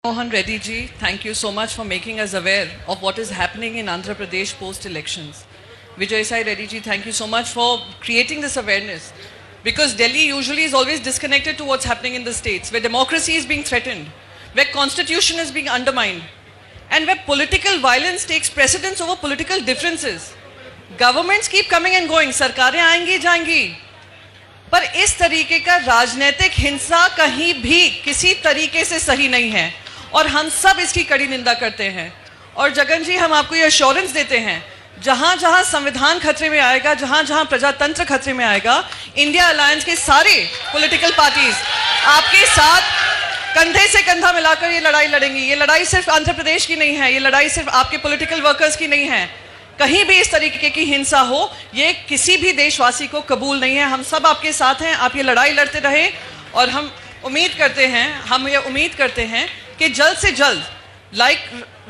Mohan Reddy ji, thank you so much for making us aware of what is happening in Andhra Pradesh post-elections. Vijay Sai Reddy ji, thank you so much for creating this awareness. Because Delhi usually is always disconnected to what's happening in the states, where democracy is being threatened, where constitution is being undermined, and where political violence takes precedence over political differences. Governments keep coming and going, सरकारें आएंगी जाएंगी, पर इस तरीके का राजनीतिक हिंसा कहीं भी किसी तरीके से सही नहीं है और हम सब इसकी कड़ी निंदा करते हैं। और जगन जी, हम आपको ये एश्योरेंस देते हैं, जहां जहां संविधान खतरे में आएगा, जहां जहां प्रजातंत्र खतरे में आएगा, इंडिया अलायंस के सारे पॉलिटिकल पार्टीज आपके साथ कंधे से कंधा मिलाकर ये लड़ाई लड़ेंगी। ये लड़ाई सिर्फ आंध्र प्रदेश की नहीं है, ये लड़ाई सिर्फ आपके पॉलिटिकल वर्कर्स की नहीं है। कहीं भी इस तरीके की हिंसा हो, ये किसी भी देशवासी को कबूल नहीं है। हम सब आपके साथ हैं, आप ये लड़ाई लड़ते रहे और हम ये उम्मीद करते हैं कि जल्द से जल्द, like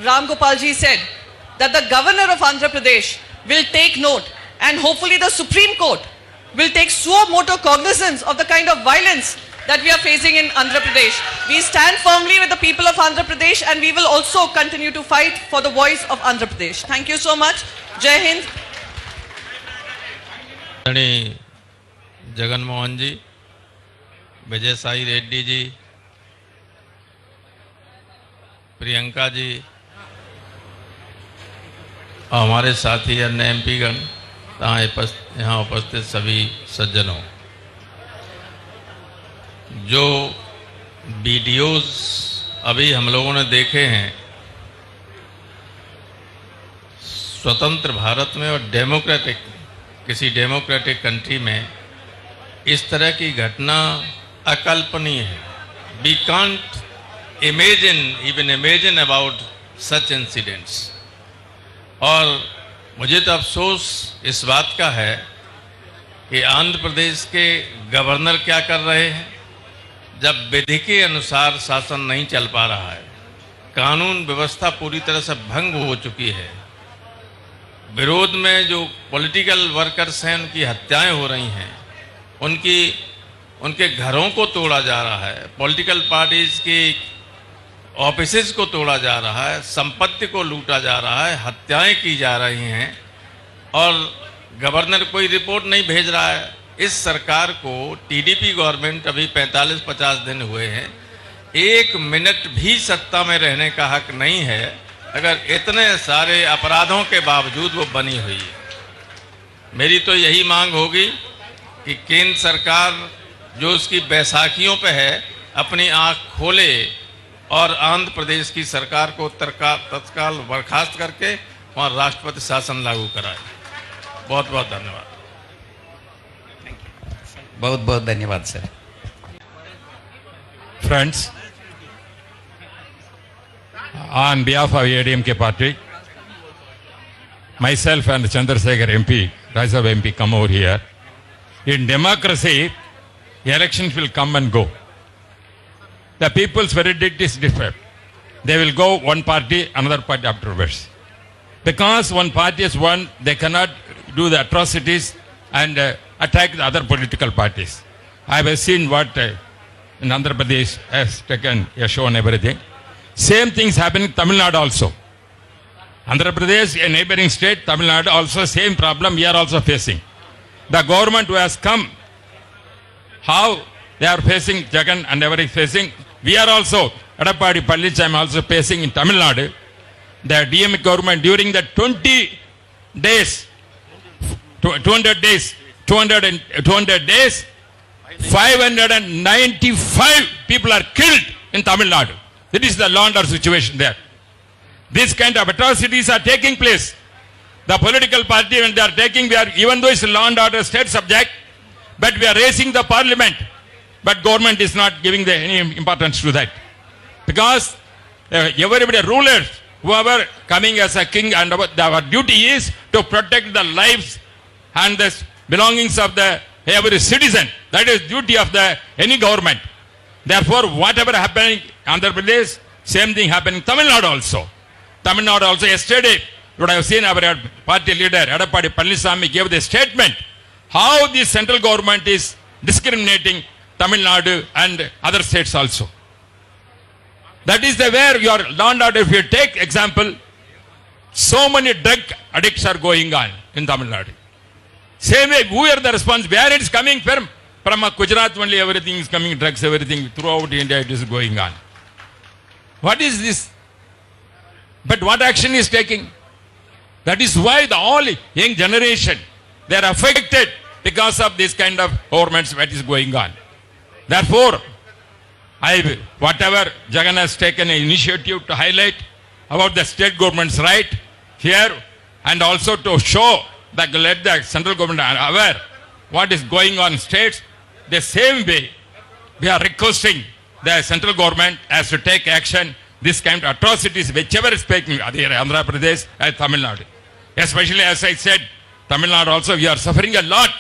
Ram Gopal ji said, that the governor of Andhra Pradesh will take note and hopefully the Supreme Court will take suo motu cognizance of the kind of violence that we are facing in Andhra Pradesh. We stand firmly with the people of Andhra Pradesh and we will also continue to fight for the voice of Andhra Pradesh. Thank you so much. Jai Hind. Jagan Mohan ji, Vijay Sai Reddy ji, Priyanka ji और हमारे साथी अन्य MP गण, यहाँ उपस्थित सभी सज्जनों, जो वीडियोस अभी हम लोगों ने देखे हैं, स्वतंत्र भारत में और किसी डेमोक्रेटिक कंट्री में इस तरह की घटना अकल्पनीय है। We can't imagine about such incidents. और मुझे तो अफसोस इस बात का है कि आंध्र प्रदेश के गवर्नर क्या कर रहे हैं, जब विधि के अनुसार शासन नहीं चल पा रहा है, कानून व्यवस्था पूरी तरह से भंग हो चुकी है, विरोध में जो पॉलिटिकल वर्कर्स हैं उनकी हत्याएं हो रही हैं, उनके घरों को तोड़ा जा रहा है, पॉलिटिकल पार्टीज की ऑफिसेज को तोड़ा जा रहा है, संपत्ति को लूटा जा रहा है, हत्याएं की जा रही हैं और गवर्नर कोई रिपोर्ट नहीं भेज रहा है। इस सरकार को TDP गवर्नमेंट अभी 45-50 दिन हुए हैं, 1 मिनट भी सत्ता में रहने का हक नहीं है अगर इतने सारे अपराधों के बावजूद वो बनी हुई है। मेरी तो यही मांग होगी कि केंद्र सरकार जो उसकी बैसाखियों पे है, अपनी आंख खोले और आंध्र प्रदेश की सरकार को तत्काल बर्खास्त करके वहाँ राष्ट्रपति शासन लागू कराए। बहुत बहुत धन्यवाद। बहुत बहुत धन्यवाद sir. Friends, on behalf of ADMK party, myself and Chandrasekhar MP, Rajya Sabha MP, come over here. In democracy, elections will come and go. The people's verdict is different. They will go one party, another party afterwards. Because one party is won, they cannot do the atrocities and attack the other political parties. I have seen what in Andhra Pradesh has taken, has shown everything. Same things happen in Tamil Nadu also. Andhra Pradesh, a neighboring state, Tamil Nadu also same problem we are also facing. The government who has come, how they are facing, Jagan and everything facing, we are also, Edappadi Palnichami also facing in Tamil Nadu. The DMK government during the 200 days, 595 people are killed in Tamil Nadu. That is the law and order situation there. This kind of atrocities are taking place. The political party, when they are taking, even though it's a law and order state subject, but we are raising the parliament, but government is not giving any importance to that. Because everybody, rulers, whoever coming as a king, and our duty is to protect the lives and the belongings of every citizen. That is duty of any government. Therefore, whatever happening in Andhra Pradesh, same thing happening in Tamil Nadu also. Tamil Nadu also yesterday, what I have seen, our party leader, Edappadi Palnichami, gave the statement how the central government is discriminating Tamil Nadu and other states also. That is the where your law and order. If you take example, so many drug addicts are going on in Tamil Nadu. Same way, who are the response? Where it is coming from? From Gujarat only everything is coming, drugs, everything throughout India it is going on. What is this? But what action is taking? That is why the all young generation, they are affected because of this kind of governments that is going on. Therefore, whatever Jagan has taken an initiative to highlight about the state government's right here and also to show that let the central government are aware what is going on in states, the same way we are requesting the central government has to take action this kind of atrocities whichever is taking Andhra Pradesh and Tamil Nadu. Especially as I said, Tamil Nadu also we are suffering a lot.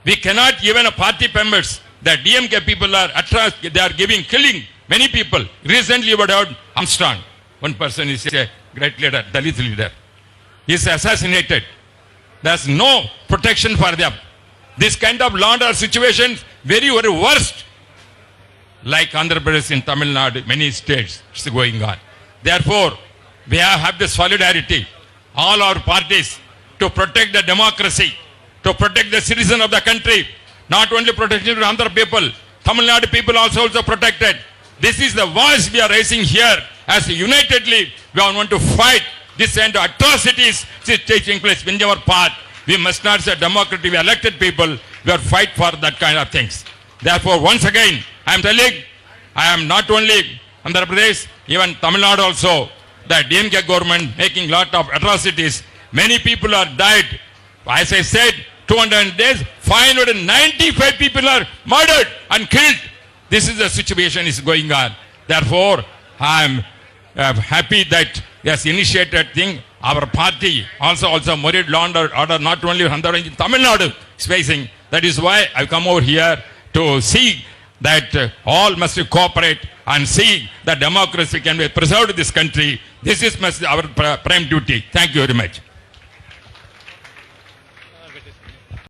We cannot even a party members, the DMK people are atrocious, they are killing many people. Recently we heard Armstrong, one person is a great leader, Dalit leader. He is assassinated. There is no protection for them. This kind of law and order situation very, very worst. Like Andhra Pradesh in Tamil Nadu, many states it's going on. Therefore, we have the solidarity, all our parties, to protect the democracy, to protect the citizen of the country. Not only protection of Andhra people, Tamil Nadu people also protected. This is the voice we are raising here. As unitedly, we want to fight this kind of atrocities which is taking place in our part. We must not say democratic, we elected people, we are fight for that kind of things. Therefore, once again, I am telling, I am not only Andhra Pradesh, even Tamil Nadu also, the DMK government making lot of atrocities. Many people are died. As I said, 200 days, 595 people are murdered and killed. This is the situation is going on. Therefore, I am happy that yes, initiated thing. Our party also Murid law and order not only Andhra in Tamil Nadu is facing. That is why I come over here to see that all must cooperate and see that democracy can be preserved in this country. This is our prime duty. Thank you very much.